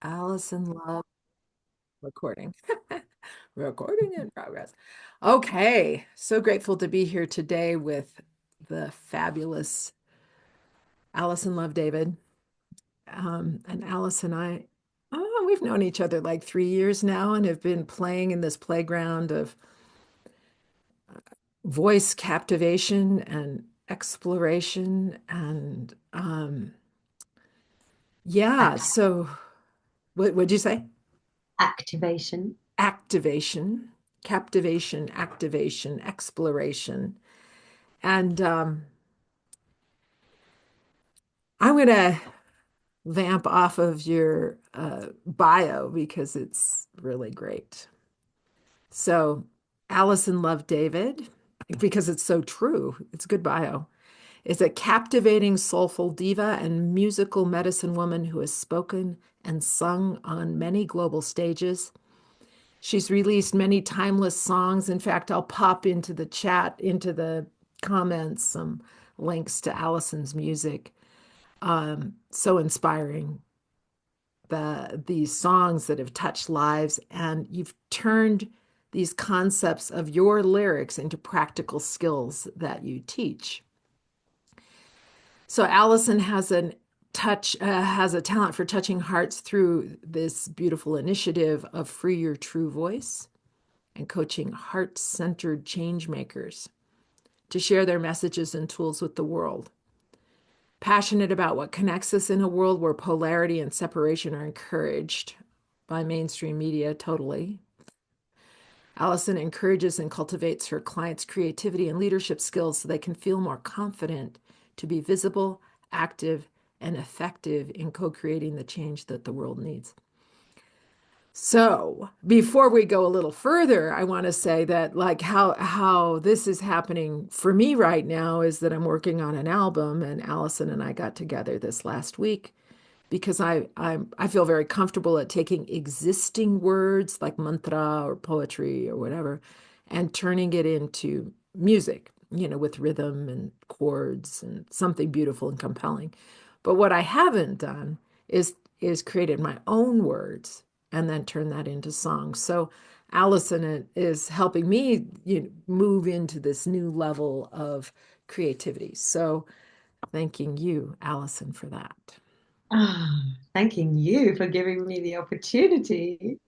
Alison Love recording. Recording in progress. Okay, so grateful to be here today with the fabulous Alison Love David. And Alice and I, oh, we've known each other like 3 years now and have been playing in this playground of voice captivation and exploration. And yeah, Act so what would you say? activation. Activation, captivation, activation, exploration. And I'm going to vamp off of your bio because it's really great. So, Alison Love David, because it's so true, it's a good bio, is a captivating, soulful diva and musical medicine woman who has spoken and sung on many global stages. She's released many timeless songs. In fact, I'll pop into the chat, into the comments, some links to Alison's music. So inspiring. These songs that have touched lives, and you've turned these concepts of your lyrics into practical skills that you teach. So Allison has a talent for touching hearts through this beautiful initiative of Free Your True Voice and coaching heart-centered change makers to share their messages and tools with the world. Passionate about what connects us in a world where polarity and separation are encouraged by mainstream media, totally. Allison encourages and cultivates her clients' creativity and leadership skills so they can feel more confident to be visible, active, and effective in co creating the change that the world needs. So, before we go a little further, I want to say that like how this is happening for me right now is that I'm working on an album, and Allison and I got together this last week because I feel very comfortable at taking existing words like mantra or poetry or whatever and turning it into music, with rhythm and chords and something beautiful and compelling. But what I haven't done is created my own words and then turn that into songs. So Allison is helping me, move into this new level of creativity. So thanking you, Allison, for that. Ah, thanking you for giving me the opportunity.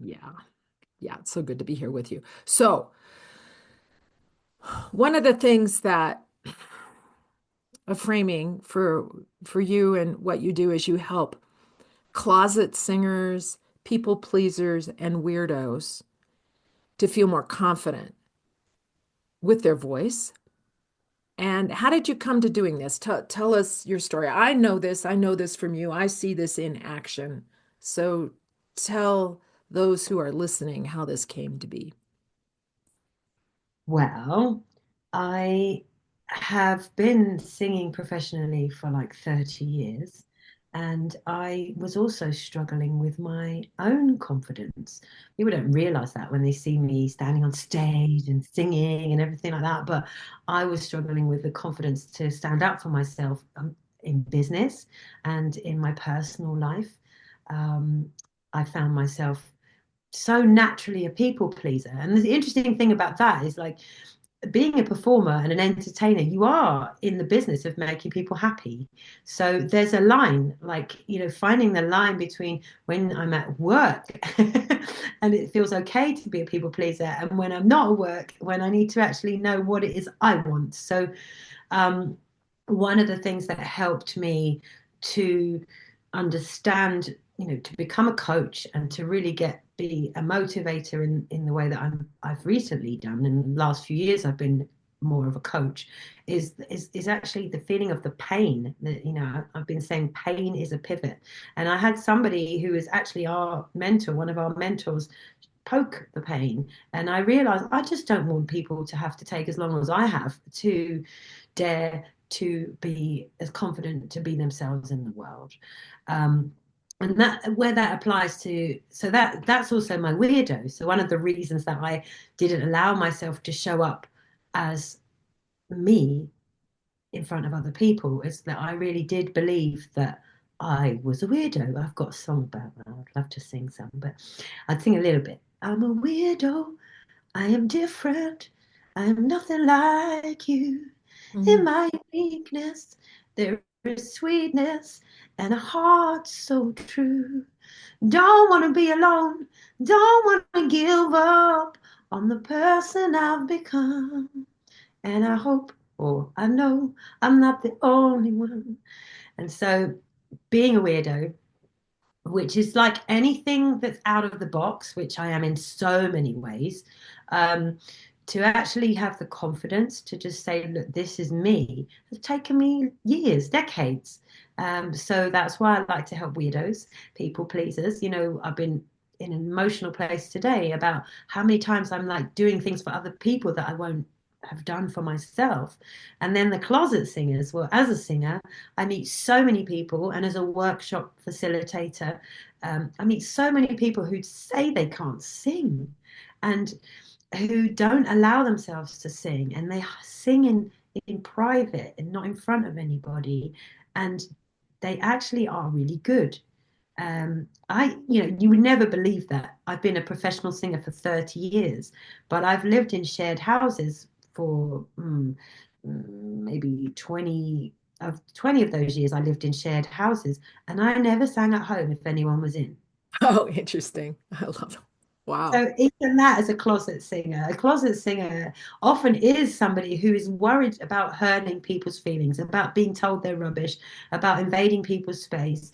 Yeah. Yeah, it's so good to be here with you. So, one of the things that a framing for you and what you do is you help closet singers, people pleasers, and weirdos to feel more confident with their voice. And how did you come to doing this? Tell us your story. I know this. I know this from you. I see this in action. So tell those who are listening how this came to be. Well, I have been singing professionally for like 30 years, and I was also struggling with my own confidence. People don't realize that when they see me standing on stage and singing and everything like that, but I was struggling with the confidence to stand up for myself in business and in my personal life. Um, I found myself so naturally a people pleaser. And the interesting thing about that is like being a performer and an entertainer, you are in the business of making people happy. So there's a line, like, finding the line between when I'm at work and it feels okay to be a people pleaser and when I'm not at work, when I need to actually know what it is I want. So um, one of the things that helped me to understand, to become a coach and to really be a motivator in the way that I've recently done in the last few years. I've been more of a coach is actually the feeling of the pain that, I've been saying pain is a pivot. And I had somebody who is actually our mentor, one of our mentors, poke the pain. And I realized I just don't want people to have to take as long as I have to dare to be as confident to be themselves in the world. And that where that applies to, so that's also my weirdo. So one of the reasons that I didn't allow myself to show up as me in front of other people is that I really did believe that I was a weirdo. I've got a song about that. I'd love to sing some, but I'd sing a little bit. I'm a weirdo. I am different. I am nothing like you. In Mm. my uniqueness, there is sweetness and a heart so true. Don't want to be alone. Don't want to give up on the person I've become. And I hope, or I know, I'm not the only one. And so, being a weirdo, which is like anything that's out of the box, which I am in so many ways, um, to actually have the confidence to just say, look, this is me, has taken me years, decades. So that's why I like to help weirdos, people pleasers. I've been in an emotional place today about how many times I'm like doing things for other people that I won't have done for myself. And then the closet singers, well, as a singer, I meet so many people, and as a workshop facilitator, I meet so many people who say they can't sing and who don't allow themselves to sing, and they sing in private and not in front of anybody, and they actually are really good. You would never believe that. I've been a professional singer for 30 years, but I've lived in shared houses for maybe 20 of those years. I lived in shared houses, and I never sang at home if anyone was in. Oh, interesting. I love it. Wow. So even that as a closet singer often is somebody who is worried about hurting people's feelings, about being told they're rubbish, about invading people's space,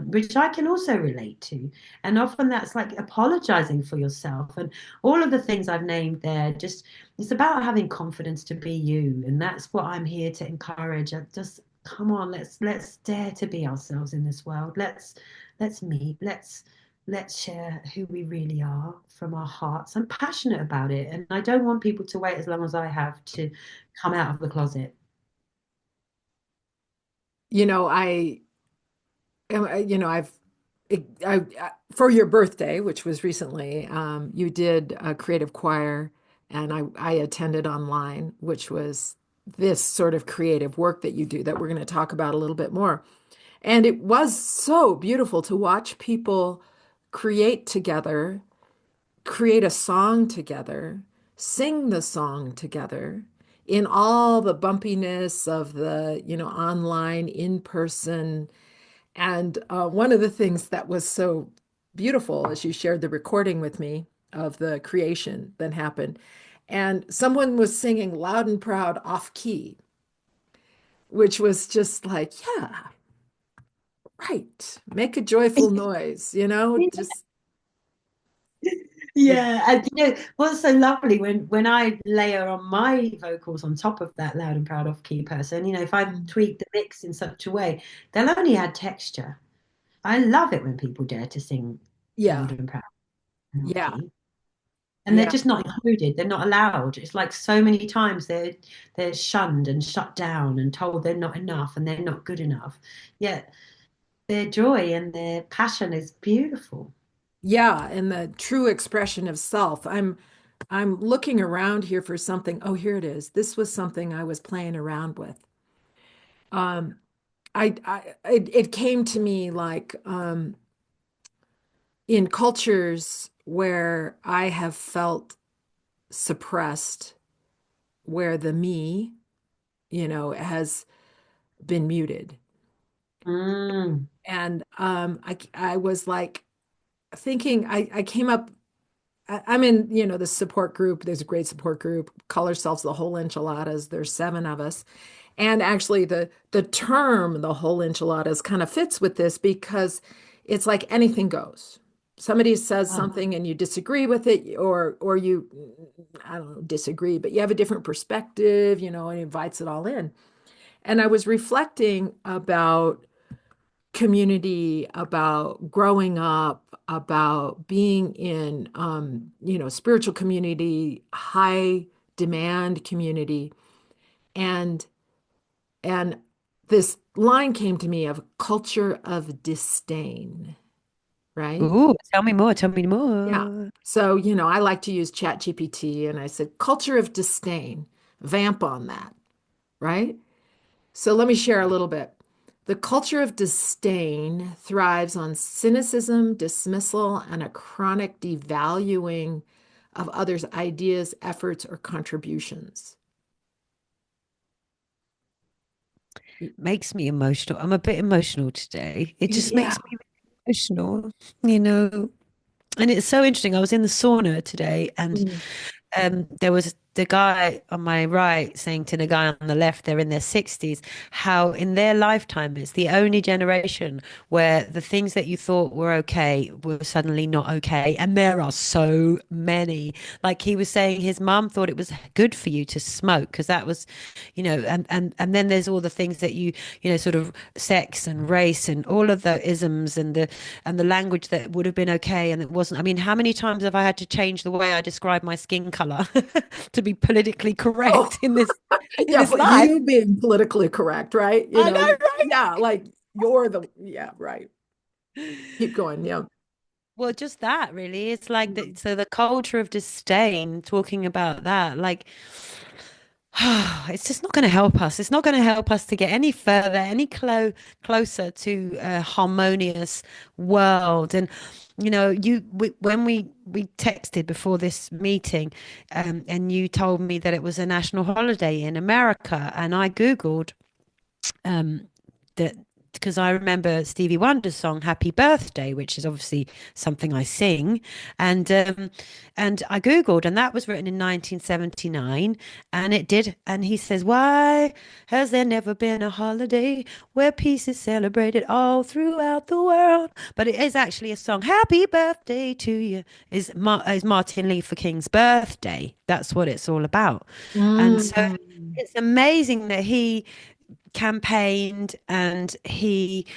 which I can also relate to. And often that's like apologizing for yourself. And all of the things I've named there, just it's about having confidence to be you. And that's what I'm here to encourage. Just come on, let's dare to be ourselves in this world. Let's meet. Let's share who we really are from our hearts. I'm passionate about it, and I don't want people to wait as long as I have to come out of the closet. You know, I you know, for your birthday, which was recently, you did a creative choir, and I attended online, which was this sort of creative work that you do that we're going to talk about a little bit more. And it was so beautiful to watch people create together, create a song together, sing the song together in all the bumpiness of the, online, in person. And one of the things that was so beautiful as you shared the recording with me of the creation that happened, and someone was singing loud and proud off key, which was just like, yeah, right. Make a joyful noise, just, it, Yeah, and what's so lovely when I layer on my vocals on top of that loud and proud off key person, if I tweak the mix in such a way, they'll only add texture. I love it when people dare to sing yeah, loud and proud and off yeah, key. And they're yeah. just not included. They're not allowed. It's like so many times they're shunned and shut down and told they're not enough and they're not good enough. Yet their joy and their passion is beautiful. Yeah, and the true expression of self. I'm looking around here for something. Oh, here it is. This was something I was playing around with. Um, it came to me like in cultures where I have felt suppressed, where the me, has been muted. Mm. And I was like thinking, I came up. I'm in, the support group. There's a great support group. Call ourselves the whole enchiladas. There's 7 of us. And actually the term the whole enchiladas kind of fits with this because it's like anything goes. Somebody says Oh, something and you disagree with it, or you, I don't know, disagree, but you have a different perspective, and it invites it all in. And I was reflecting about community, about growing up, about being in, spiritual community, high demand community. And and this line came to me of culture of disdain, right? ooh, tell me more. Tell me Yeah. more. So, I like to use Chat GPT, and I said, culture of disdain, vamp on that, right? So let me share a little bit. The culture of disdain thrives on cynicism, dismissal, and a chronic devaluing of others' ideas, efforts, or contributions. Makes me emotional. I'm a bit emotional today. It just Yeah. makes me emotional, you know. And it's so interesting. I was in the sauna today, and Mm. there was the guy on my right saying to the guy on the left, they're in their 60s, how in their lifetime it's the only generation where the things that you thought were okay were suddenly not okay. And there are so many. Like he was saying, his mum thought it was good for you to smoke because that was, and then there's all the things that sort of sex and race and all of the isms and the language that would have been okay and it wasn't. I mean, how many times have I had to change the way I describe my skin color to be politically Oh, correct in this in yeah, this but life? you being politically correct, right? I know, Yeah, like you're the, yeah, right. Keep going. Yeah. well, just that really. It's like Mm. that. So the culture of disdain, talking about that, like, it's just not going to help us. It's not going to help us to get any further, any closer to a harmonious world. And when we texted before this meeting, and you told me that it was a national holiday in America, and I Googled um, that because I remember Stevie Wonder's song "Happy Birthday," which is obviously something I sing, and I googled, and that was written in 1979, and it did. And he says, "Why has there never been a holiday where peace is celebrated all throughout the world?" But it is actually a song. "Happy Birthday to you" is Martin Luther King's birthday. That's what it's all about, and so Mm. it's amazing that he campaigned and he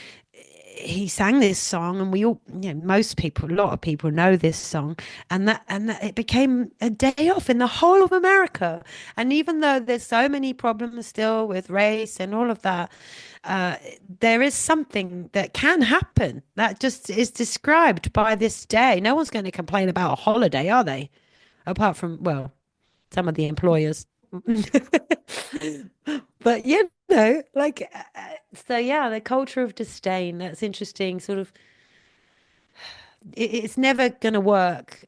sang this song and we all most people a lot of people know this song and that it became a day off in the whole of America. And even though there's so many problems still with race and all of that, uh, there is something that can happen that just is described by this day. No one's going to complain about a holiday, are they? Apart from, well, some of the employers. But so yeah, the culture of disdain, that's interesting. Sort of, it's never going to work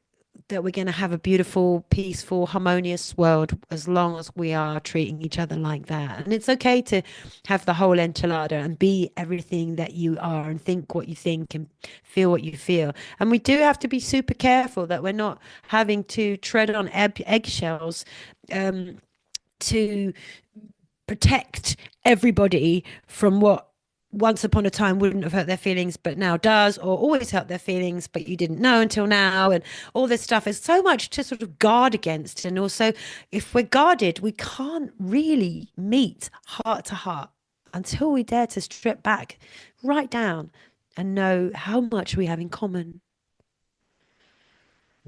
that we're going to have a beautiful, peaceful, harmonious world as long as we are treating each other like that. And it's okay to have the whole enchilada and be everything that you are and think what you think and feel what you feel. And we do have to be super careful that we're not having to tread on eggshells um, to protect everybody from what once upon a time wouldn't have hurt their feelings but now does, or always hurt their feelings but you didn't know until now, and all this stuff is so much to sort of guard against. And also, if we're guarded, we can't really meet heart to heart until we dare to strip back right down and know how much we have in common.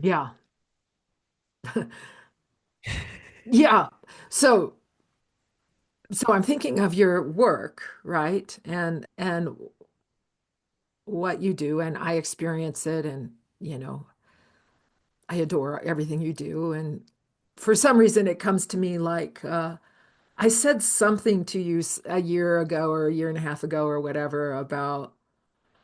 Yeah. Yeah. So, so I'm thinking of your work, right? And what you do, and I experience it, and I adore everything you do. And for some reason, it comes to me like I said something to you a year ago or a year and a half ago or whatever about,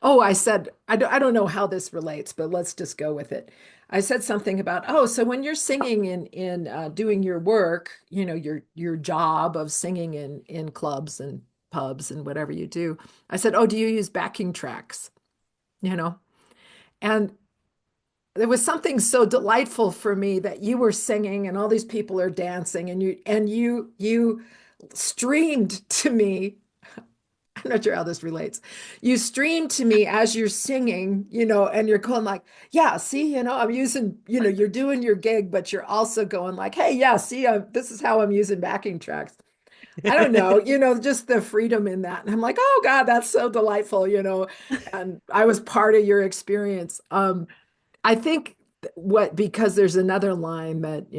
oh, I said, I don't know how this relates, but let's just go with it. I said something about, oh, so when you're singing in doing your work, your job of singing in clubs and pubs and whatever you do, I said, oh, do you use backing tracks? You know, and there was something so delightful for me that you were singing and all these people are dancing and you streamed to me. I'm not sure how this relates. You stream to me as you're singing, and you're going like, yeah, see, I'm using, you're doing your gig, but you're also going like, hey, yeah, see, this is how I'm using backing tracks. I don't know, just the freedom in that. And I'm like, oh God, that's so delightful, and I was part of your experience. I think because there's another line that,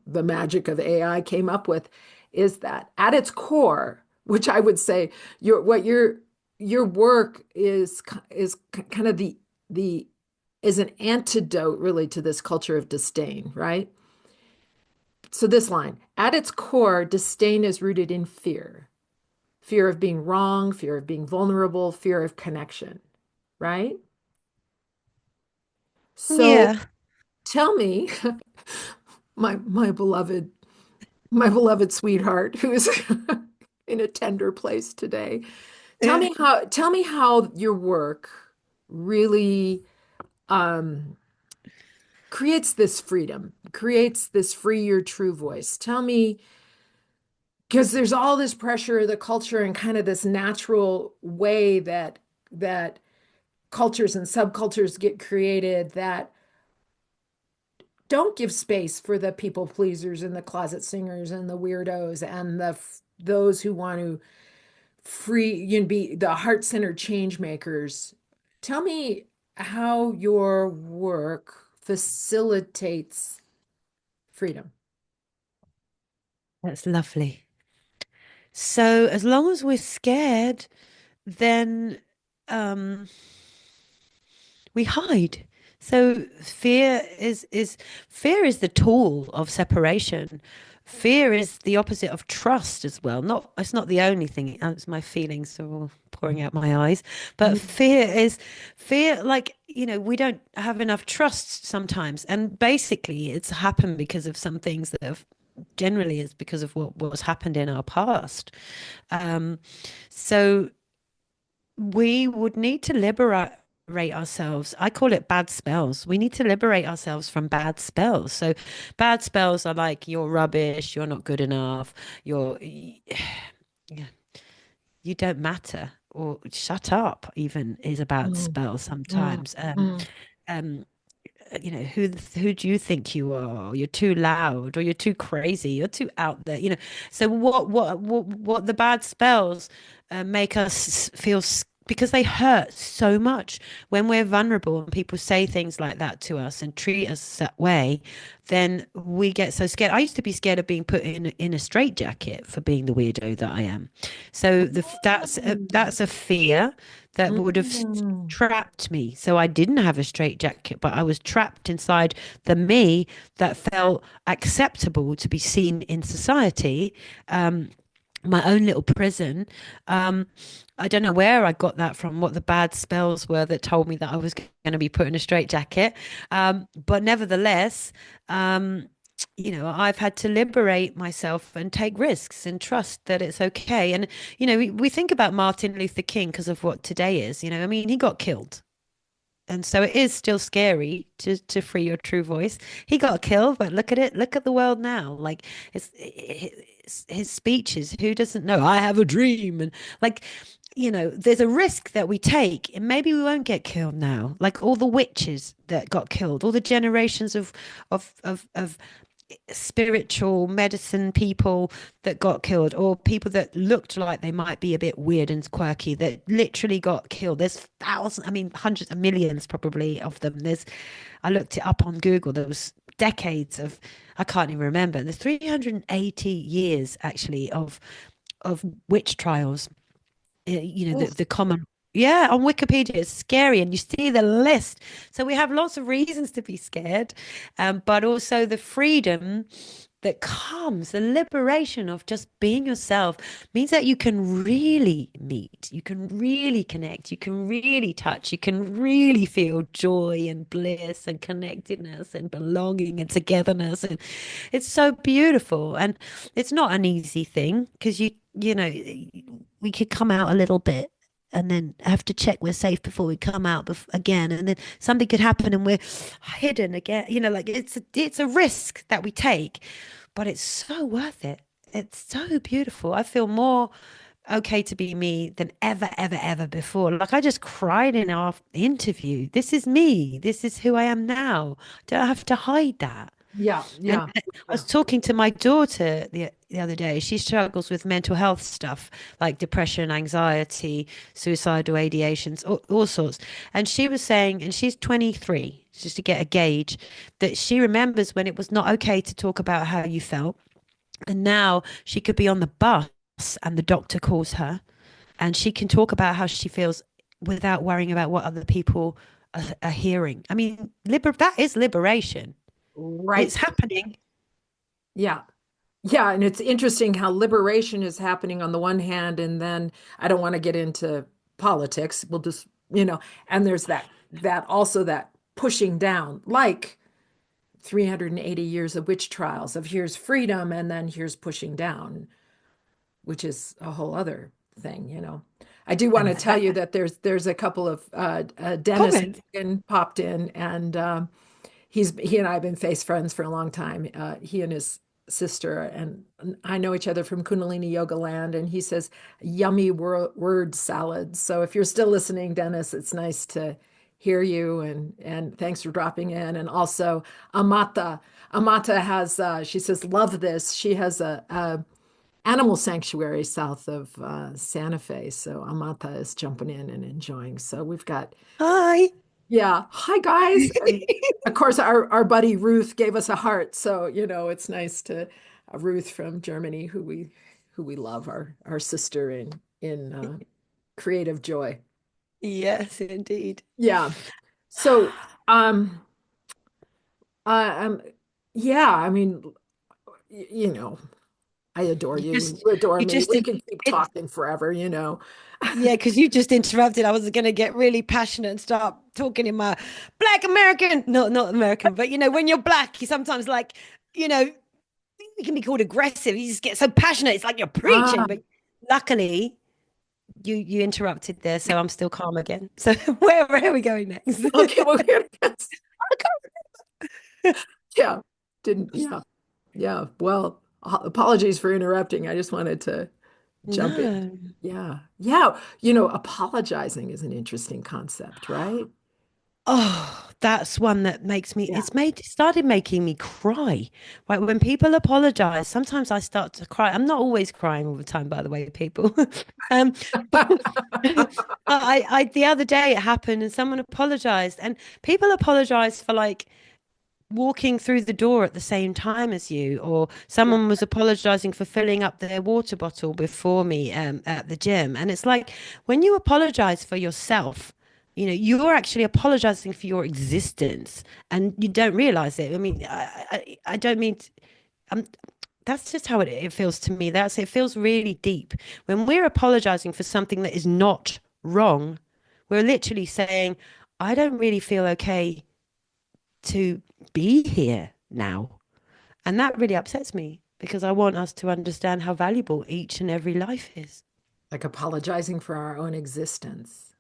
the magic of AI came up with is that at its core, which I would say your work is kind of the is an antidote really to this culture of disdain, right? So this line, at its core, disdain is rooted in fear. fear of being wrong, fear of being vulnerable, fear of connection, right? So Yeah. tell me, my beloved, my beloved sweetheart, who's in a tender place today. Yeah. Tell me how your work really um, creates this free your true voice. Tell me, because there's all this pressure of the culture and kind of this natural way that cultures and subcultures get created that don't give space for the people pleasers and the closet singers and the weirdos and those who want to be the heart-centered change makers. Tell me how your work facilitates freedom. That's lovely. So as long as we're scared, then um we hide. So fear is the tool of separation. Fear is the opposite of trust as well. Not it's not the only thing. It's my feelings are all pouring out my eyes. But fear like, we don't have enough trust sometimes. And basically it's happened because of some things that have generally is because of what's happened in our past. Um, so we would need to liberate ourselves. I call it bad spells. We need to liberate ourselves from bad spells. So bad spells are like you're rubbish, you're not good enough, yeah, you don't matter, or shut up even is a bad Mm, spell mm, sometimes. mm. Um who do you think you are? You're too loud, or you're too crazy, you're too out there, so what the bad spells make us feel because they hurt so much when we're vulnerable and people say things like that to us and treat us that way, then we get so scared. I used to be scared of being put in a straitjacket for being the weirdo that I am. So that's a fear that would have Mm. trapped me. So I didn't have a straitjacket, but I was trapped inside the me that felt acceptable to be seen in society. My own little prison. Um, I don't know where I got that from, what the bad spells were that told me that I was going to be put in a straitjacket. But nevertheless, um, I've had to liberate myself and take risks and trust that it's okay. And, we think about Martin Luther King because of what today is, I mean, he got killed. And so it is still scary to free your true voice. He got killed, but look at it. Look at the world now. Like it's his speeches. Who doesn't know? I have a dream, and like, there's a risk that we take, and maybe we won't get killed now. Like all the witches that got killed, all the generations of spiritual medicine people that got killed, or people that looked like they might be a bit weird and quirky that literally got killed. There's thousands, I mean, hundreds of millions probably of them. I looked it up on Google. There was decades of, I can't even remember. There's 380 years actually of witch trials. Oof. The common, yeah, on Wikipedia it's scary, and you see the list. So we have lots of reasons to be scared, but also the freedom that comes, the liberation of just being yourself means that you can really meet, you can really connect, you can really touch, you can really feel joy and bliss and connectedness and belonging and togetherness. And it's so beautiful. And it's not an easy thing because we could come out a little bit and then have to check we're safe before we come out again, and then something could happen and we're hidden again, like it's a risk that we take, but it's so worth it. It's so beautiful. I feel more okay to be me than ever, ever, ever before. Like I just cried in our interview. This is me. This is who I am now. Don't have to hide that. Yeah, And yeah, I yeah. was talking to my daughter the other day. She struggles with mental health stuff like depression, anxiety, suicidal ideations, all sorts. And she was saying, and she's 23, just to get a gauge, that she remembers when it was not okay to talk about how you felt. And now she could be on the bus and the doctor calls her and she can talk about how she feels without worrying about what other people are hearing. I mean, that is liberation. It's Right. happening. Yeah. Yeah, and it's interesting how liberation is happening on the one hand, and then I don't want to get into politics. We'll just, and there's that also that pushing down, like 380 years of witch trials of here's freedom and then here's pushing down, which is a whole other thing. I do want And to tell you that there's a couple of Dennis comment. Morgan popped in, and he and I have been face friends for a long time. He and his sister, and I know each other from Kundalini Yoga Land, and he says yummy word salad. So if you're still listening, Dennis, it's nice to hear you, and thanks for dropping in. And also Amata. Amata has she says love this. She has a animal sanctuary south of Santa Fe. So Amata is jumping in and enjoying. So we've got, Hi. yeah, hi guys. And of course, our buddy Ruth gave us a heart. So, it's nice to Ruth from Germany, who we love, our sister in creative joy. Yes, indeed. Yeah. So, um, um, yeah, I mean, y- you know, I adore You you. just, You adore you me. just, We can keep it, talking forever. yeah, because you just interrupted. I was going to get really passionate and start talking in my Black American, not American, but when you're black, you sometimes you know, you can be called aggressive. You just get so passionate. It's like you're Ah, preaching. But luckily, you interrupted there, so I'm still calm again. So where are we going next? okay. Well, yeah, yeah, yeah. Well, apologies for interrupting. I just wanted to jump in. No. Yeah, yeah. Apologizing is an interesting concept, right? Oh, that's one that makes me, Yeah. started making me cry. Right. When people apologize, sometimes I start to cry. I'm not always crying all the time, by the way, people. Um, but the other day it happened and someone apologized and people apologize for walking through the door at the same time as you, or Yeah. someone was apologizing for filling up their water bottle before me at the gym. And it's like when you apologize for yourself, you're actually apologizing for your existence and you don't realize it. I mean, I don't mean, I'm, that's just how it feels to me. It feels really deep. When we're apologizing for something that is not wrong, we're literally saying, I don't really feel okay to be here now. And that really upsets me because I want us to understand how valuable each and every life is. Like apologizing for our own existence.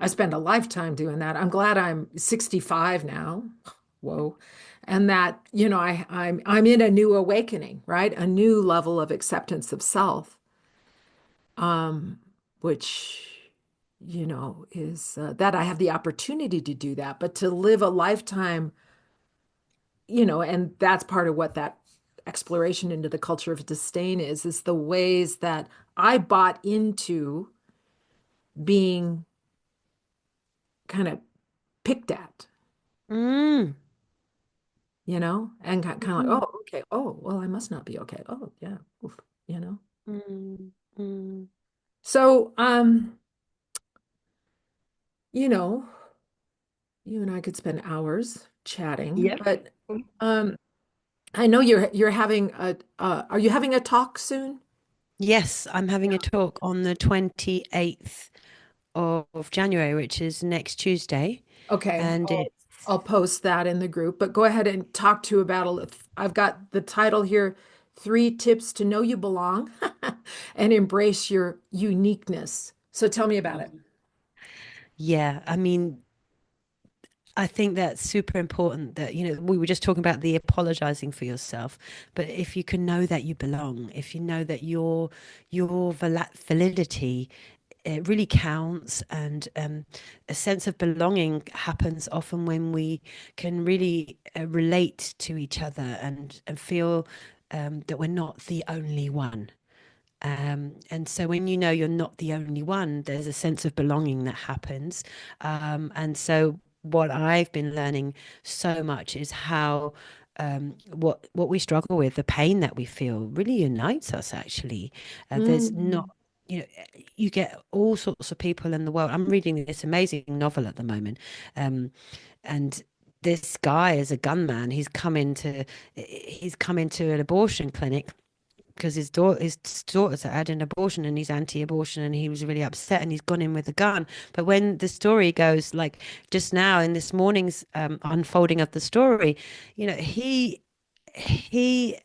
I spent a lifetime doing that. I'm glad I'm 65 now. Whoa. And that, I'm in a new awakening, right? A new level of acceptance of self, um, which, is that I have the opportunity to do that, but to live a lifetime, and that's part of what that exploration into the culture of disdain is the ways that I bought into being kind of picked at, Mm, and kind of like, mm, oh, okay, oh, well, I must not be okay. Oh, yeah, oof, you know. mm, mm. So, you know, you and I could spend hours chatting, Yep. but um, I know you're having are you having a talk soon? Yes, I'm having Yeah. a talk on the 28th of January, which is next Tuesday. Okay, And I'll post that in the group, but go ahead and talk to about it. I've got the title here, Three Tips to Know You Belong and Embrace Your Uniqueness. So tell me about it. yeah, I mean, I think that's super important that, we were just talking about the apologizing for yourself, but if you can know that you belong, if you know that your validity, it really counts, and a sense of belonging happens often when we can really relate to each other and feel that we're not the only one. And so when you know you're not the only one, there's a sense of belonging that happens. And so what I've been learning so much is how what we struggle with, the pain that we feel, really unites us actually. There's not, Mm. you get all sorts of people in the world. I'm reading this amazing novel at the moment, um, and this guy is a gunman. He's come into an abortion clinic because his daughters had an abortion, and he's anti-abortion, and he was really upset, and he's gone in with a gun. But when the story goes, like just now in this morning's unfolding of the story, he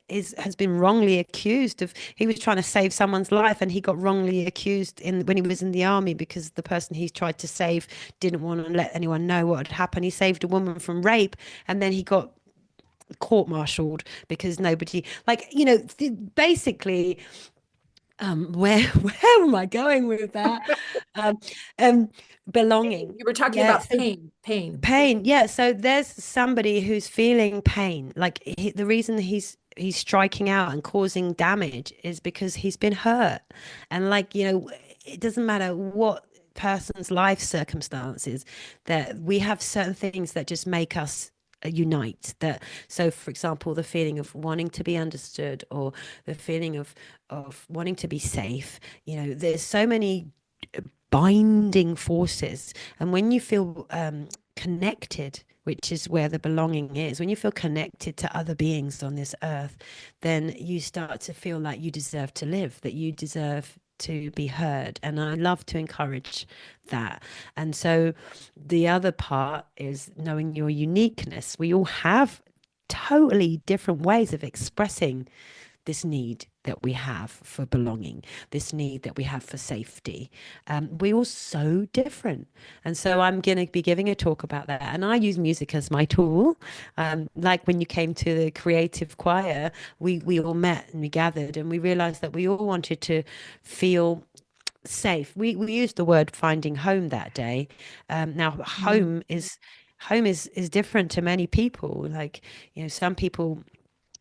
has been wrongly accused of, he was trying to save someone's life, and he got wrongly accused in when he was in the army, because the person he tried to save didn't want to let anyone know what had happened. He saved a woman from rape, and then he got court-martialed because nobody, like, basically, where am I going with that? um um Belonging. You were talking Yeah, about so pain. pain. Yeah, so there's somebody who's feeling pain, like the reason he's striking out and causing damage is because he's been hurt. And, like, it doesn't matter what person's life circumstances, that we have certain things that just make us unite. That, so for example, the feeling of wanting to be understood, or the feeling of wanting to be safe. There's so many binding forces. And when you feel connected, which is where the belonging is, when you feel connected to other beings on this earth, then you start to feel like you deserve to live, that you deserve to be heard. And I love to encourage that. And so the other part is knowing your uniqueness. We all have totally different ways of expressing this need that we have for belonging, this need that we have for safety. We're all so different. And so I'm going to be giving a talk about that. And I use music as my tool. Like when you came to the creative choir, we all met and we gathered, and we realized that we all wanted to feel safe. We used the word finding home that day. Now, Mm. home is different to many people. Like, some people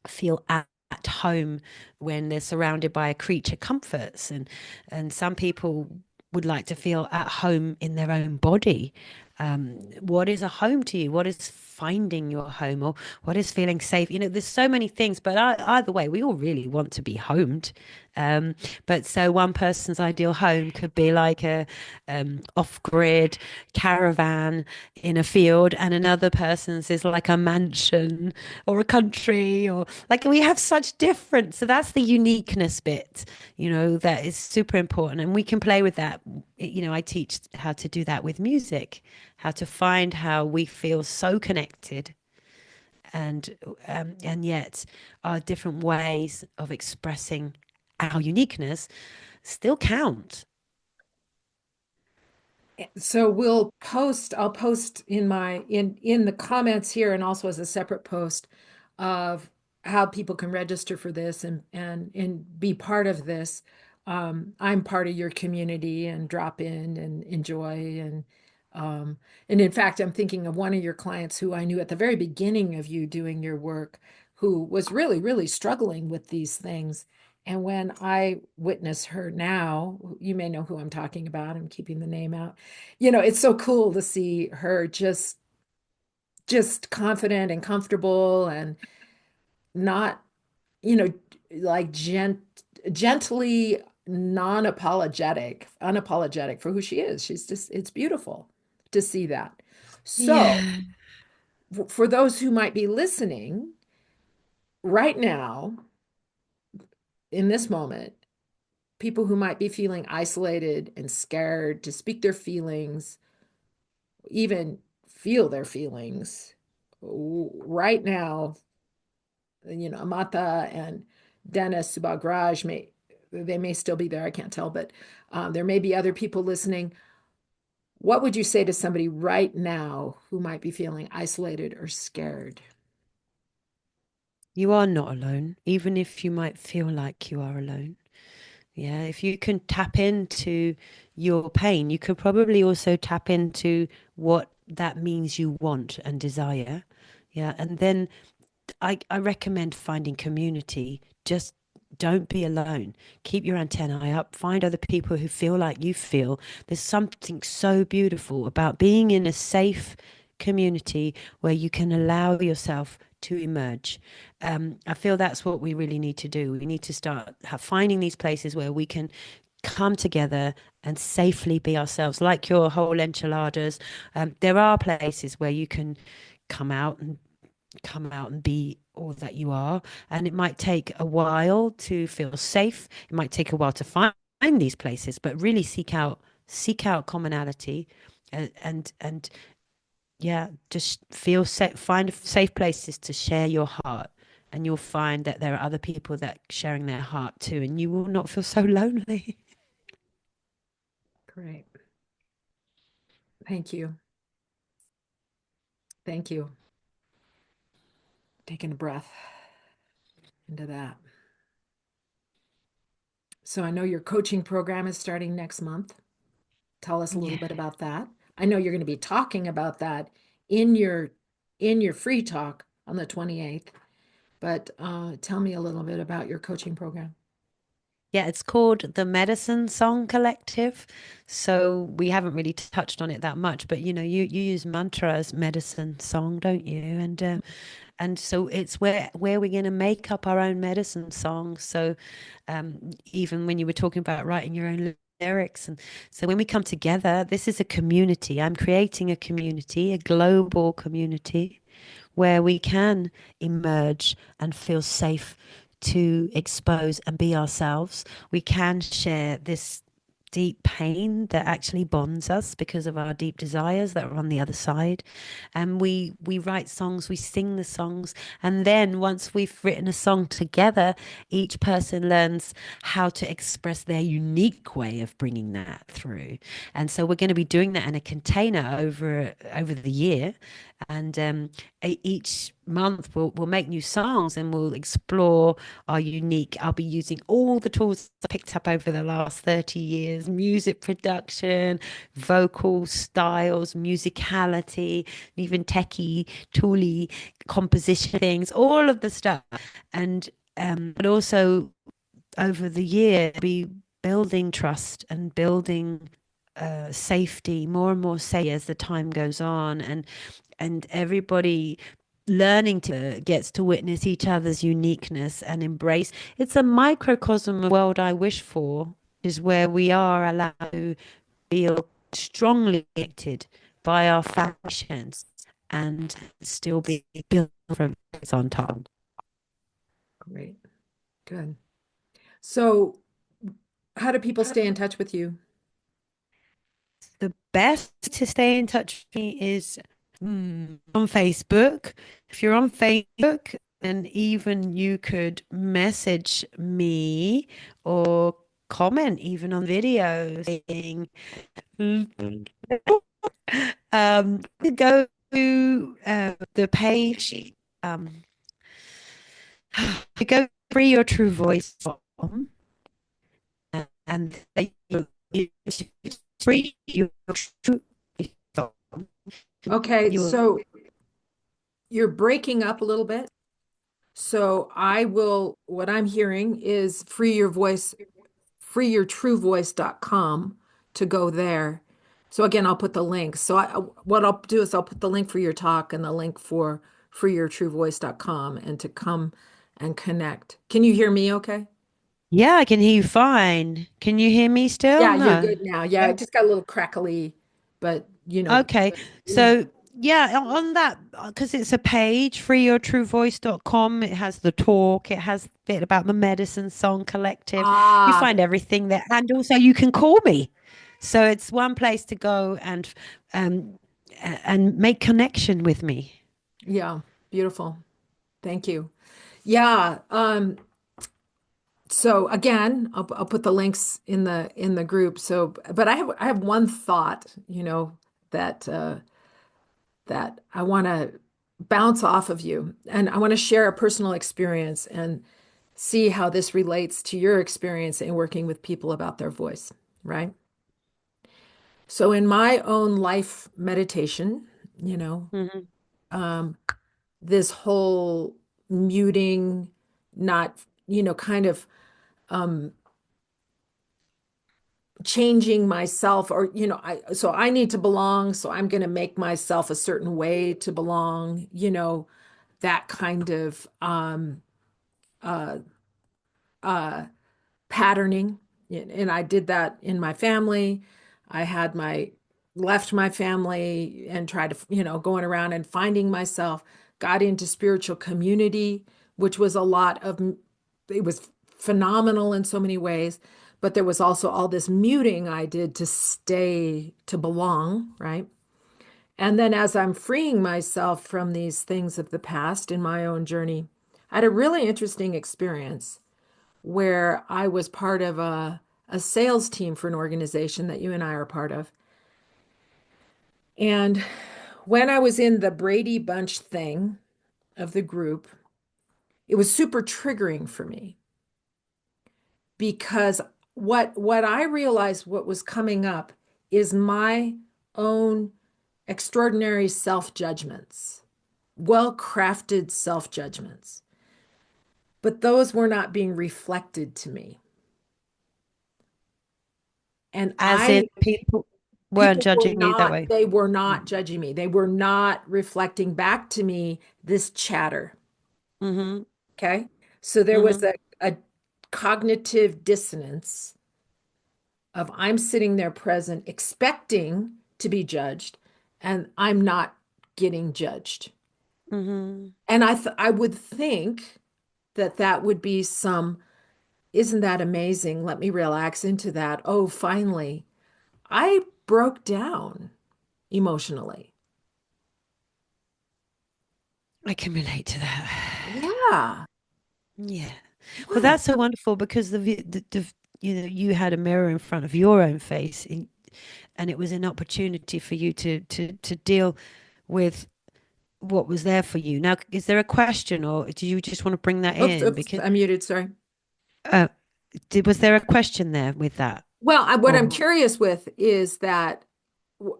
feel at home when they're surrounded by a creature comforts, and some people would like to feel at home in their own body. What is a home to you? What is finding your home, or what is feeling safe? There's so many things, but either way, we all really want to be homed. um, but so one person's ideal home could be like a off-grid caravan in a field, and another person's is like a mansion or a country, or like, we have such difference. So that's the uniqueness bit, that is super important, and we can play with that. I teach how to do that with music, how to find how we feel so connected, and yet our different ways of expressing our uniqueness still count. So I'll post in the comments here, and also as a separate post of how people can register for this and be part of this. I'm part of your community, and drop in and enjoy, um and in fact, I'm thinking of one of your clients who I knew at the very beginning of you doing your work, who was really, really struggling with these things. And when I witness her now, you may know who I'm talking about. I'm keeping the name out. It's so cool to see her just confident and comfortable, and not, you know, like gently unapologetic for who she is. It's beautiful to see that. So, Yeah. for those who might be listening right now, in this moment, people who might be feeling isolated and scared to speak their feelings, even feel their feelings right now, Amata and Dennis Subagraj may still be there. I can't tell, but there may be other people listening. What would you say to somebody right now who might be feeling isolated or scared? You are not alone, even if you might feel like you are alone. Yeah, if you can tap into your pain, you could probably also tap into what that means you want and desire. Yeah, and then I recommend finding community. Just don't be alone. Keep your antennae up. Find other people who feel like you feel. There's something so beautiful about being in a safe community where you can allow yourself to emerge. I feel that's what we really need to do. We need to start finding these places where we can come together and safely be ourselves, like your whole enchiladas. There are places where you can come out and be all that you are. And it might take a while to feel safe. It might take a while to find these places, but really seek out commonality, and yeah, just feel safe, find safe places to share your heart. And you'll find that there are other people that sharing their heart too, and you will not feel so lonely. Great. Thank you. Thank you. Taking a breath into that. So I know your coaching program is starting next month. Tell us a little Yeah. bit about that. I know you're going to be talking about that in your free talk on the 28th, but tell me a little bit about your coaching program. Yeah, it's called the Medicine Song Collective. So we haven't really touched on it that much, but you use mantra as medicine song, don't you? And so it's where we're going to make up our own medicine songs. So even when you were talking about writing your own lyrics, and so when we come together, this is a community. I'm creating a community, a global community where we can emerge and feel safe to expose and be ourselves. We can share this deep pain that actually bonds us because of our deep desires that are on the other side. And we write songs, we sing the songs, and then once we've written a song together, each person learns how to express their unique way of bringing that through. And so we're going to be doing that in a container over the year. And each month we'll make new songs and we'll explore our unique. I'll be using all the tools I picked up over the last 30 years: music production, vocal styles, musicality, even techie, tooly composition things, all of the stuff. And but also over the year be building trust and building safety, more and more safety as the time goes on, and everybody learning to gets to witness each other's uniqueness and embrace. It's a microcosm of the world I wish for, is where we are allowed to feel strongly connected by our fashions and still be built from on top. Great. Good. So how do people stay in touch with you? The best to stay in touch with me is on Facebook. If you're on Facebook, and even you could message me or comment even on videos saying, go to the page, um, go freeyourtruevoice.com, and you free your true voice. Okay, You so you're breaking up a little bit. So what I'm hearing is freeyourtruevoice.com to go there. So again, I'll put the link. So what I'll do is I'll put the link for your talk and the link for freeyourtruevoice.com and to come and connect. Can you hear me okay? Yeah, I can hear you fine. Can you hear me still? Yeah, you're No. good now. Yeah, Yeah. it just got a little crackly, but Okay. mm, So, yeah, on that, because it's a page, freeyourtruevoice.com, it has the talk, it has a bit about the Medicine Song Collective. You ah, find everything there. And also, you can call me. So, it's one place to go um, and make connection with me. yeah, beautiful. Thank you. Yeah, so again, I'll put the links in the group. So, but I have one thought, that that I want to bounce off of you, and I want to share a personal experience and see how this relates to your experience in working with people about their voice, right? So, in my own life meditation, you know, Hmm. um, this whole muting, not, kind of um, changing myself, or I need to belong, so I'm going to make myself a certain way to belong, that kind of uh uh patterning. And I did that in my family. I had left my family and tried to, going around and finding myself, got into spiritual community, which was a lot of, it was phenomenal in so many ways. But there was also all this muting I did to stay, to belong, right? And then as I'm freeing myself from these things of the past in my own journey, I had a really interesting experience where I was part of a sales team for an organization that you and I are part of. And when I was in the Brady Bunch thing of the group, it was super triggering for me because what I realized what was coming up is my own extraordinary self-judgments, well-crafted self-judgments, but those were not being reflected to me. And As in people weren't people were judging you that way. they were not judging me. They were not reflecting back to me this chatter. Mm-hmm. Okay. So there was Mm-hmm. a cognitive dissonance of I'm sitting there present, expecting to be judged, and I'm not getting judged. Mm-hmm. And I would think that that would be some, isn't that amazing? Let me relax into that. Oh, finally, I broke down emotionally. I can relate to that. Yeah. Yeah. Well, Yeah. that's so wonderful because you had a mirror in front of your own face, and it was an opportunity for you to deal with what was there for you. Now, is there a question, or do you just want to bring that Oops, in? oops, Because I'm muted. Sorry. uh, was there a question there with that? Well, what I'm Or curious with is that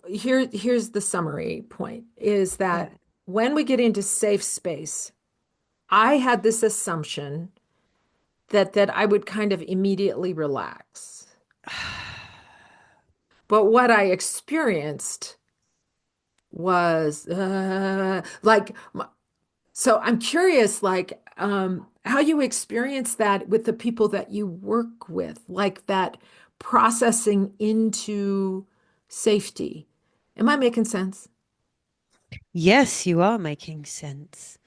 here's the summary point is yeah. that when we get into safe space, I had this assumption that I would kind of immediately relax. But what I experienced was so I'm curious, how you experience that with the people that you work with, like that processing into safety. Am I making sense? Yes, you are making sense.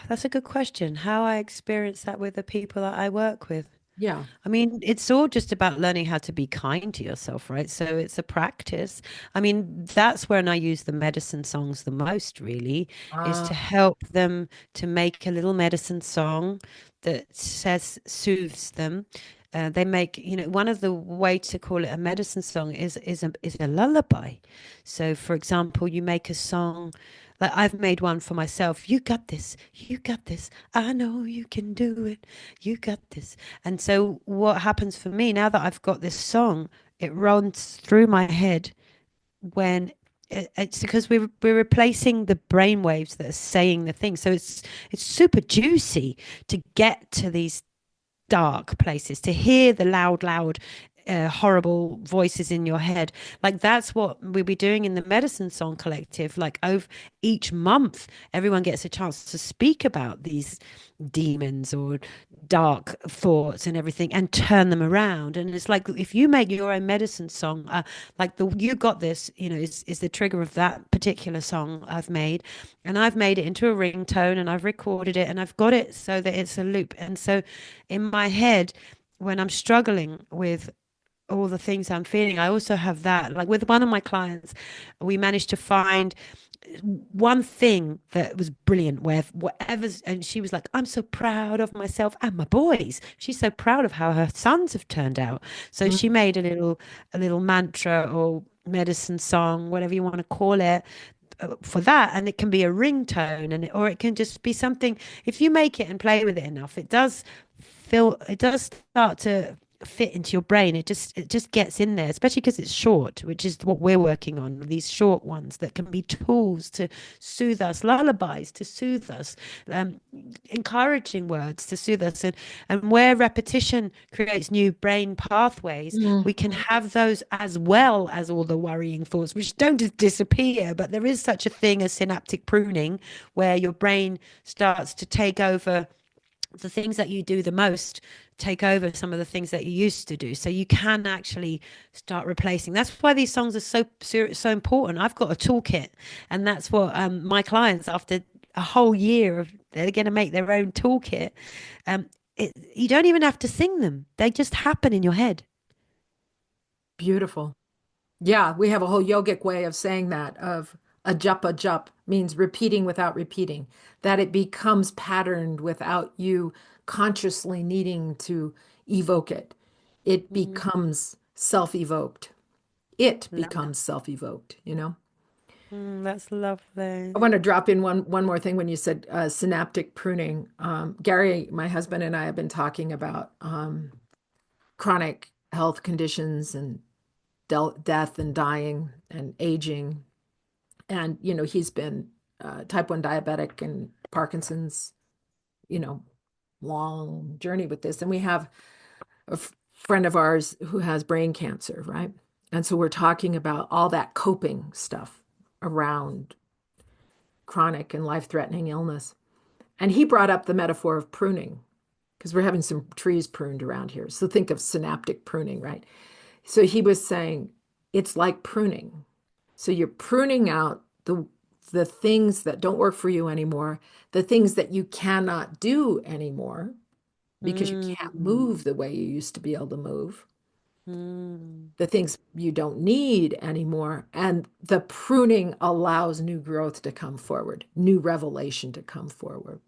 That's a good question. How I experience that with the people that I work with. Yeah. I mean, it's all just about learning how to be kind to yourself, right? So it's a practice. I mean, that's when I use the medicine songs the most, really, is to Ah, help them to make a little medicine song that says, soothes them. They make, one of the way to call it a medicine song is a lullaby. So, for example, you make a song like I've made one for myself. You got this. You got this. I know you can do it. You got this. And so what happens for me now that I've got this song, it runs through my head when it's because we're replacing the brain waves that are saying the thing. So it's super juicy to get to these dark places, to hear the loud, horrible voices in your head. Like that's what we'll be doing in the Medicine Song Collective. Like over each month, everyone gets a chance to speak about these demons or dark thoughts and everything and turn them around. And it's like if you make your own medicine song, like the You Got This, is the trigger of that particular song I've made. And I've made it into a ringtone and I've recorded it and I've got it so that it's a loop. And so in my head, when I'm struggling with all the things I'm feeling, I also have that. Like with one of my clients, we managed to find one thing that was brilliant where whatever's, and she was like, I'm so proud of myself and my boys. She's so proud of how her sons have turned out. So mm, she made a little mantra or medicine song, whatever you want to call it, for that, and it can be a ringtone, or it can just be something. If you make it and play with it enough, it does start to fit into your brain. It just gets in there, especially because it's short, which is what we're working on, these short ones that can be tools to soothe us, lullabies to soothe us, um, encouraging words to soothe us. And where repetition creates new brain pathways, mm, we can have those as well as all the worrying thoughts, which don't just disappear, but there is such a thing as synaptic pruning, where your brain starts to take over the things that you do the most, take over some of the things that you used to do. So you can actually start replacing. That's why these songs are so important. I've got a toolkit, and that's what my clients, after a whole year of, they're going to make their own toolkit. Um, you don't even have to sing them; they just happen in your head. Beautiful. Yeah, we have a whole yogic way of saying that of a jup means repeating without repeating, that it becomes patterned without you consciously needing to evoke it. It Mm, becomes self-evoked. It love that. becomes self-evoked, you know? That's lovely. I want to drop in one more thing when you said synaptic pruning. Gary, my husband, and I have been talking about chronic health conditions and death and dying and aging. And, he's been type 1 diabetic and Parkinson's, you know, long journey with this. And we have a friend of ours who has brain cancer, right? And so we're talking about all that coping stuff around chronic and life-threatening illness. And he brought up the metaphor of pruning because we're having some trees pruned around here. So think of synaptic pruning, right? So he was saying it's like pruning. So you're pruning out the things that don't work for you anymore, the things that you cannot do anymore because you can't Mm, move the way you used to be able to move, mm. the things you don't need anymore. And the pruning allows new growth to come forward, new revelation to come forward.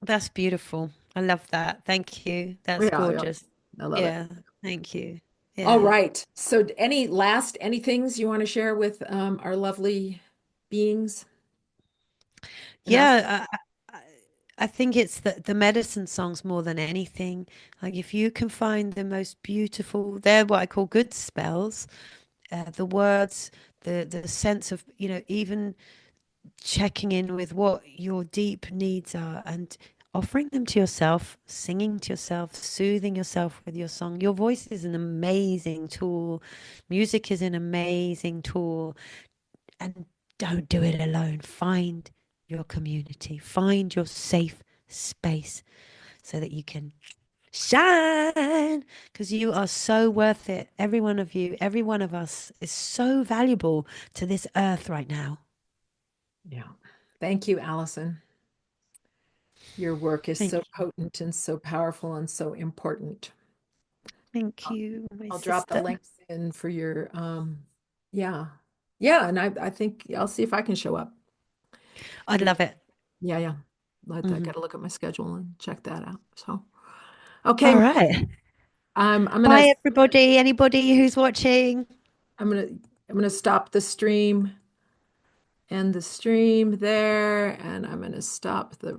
That's beautiful. I love that. Thank you. That's Yeah, yeah, gorgeous. I love it. Yeah. Thank you. All Yeah. right. So any things you want to share with our lovely beings and us? Yeah. I think it's the medicine songs more than anything. Like if you can find the most beautiful, they're what I call good spells. The words, the sense of, even checking in with what your deep needs are and offering them to yourself, singing to yourself, soothing yourself with your song. Your voice is an amazing tool. Music is an amazing tool. And don't do it alone. Find your community, find your safe space so that you can shine because you are so worth it. Every one of you, every one of us is so valuable to this earth right now. Yeah. Thank you, Allison. Your work is so Thank potent and so powerful and so important. Thank I'll, you, my I'll drop the sister. links in for your yeah. Yeah, and I think I'll see if I can show up. I'd love it. Yeah, yeah. I Hmm. got to look at my schedule and check that out. So, okay, All right. I'm gonna Bye, everybody. Anybody who's watching. I'm gonna I'm gonna stop the stream, end the stream there, and I'm gonna stop the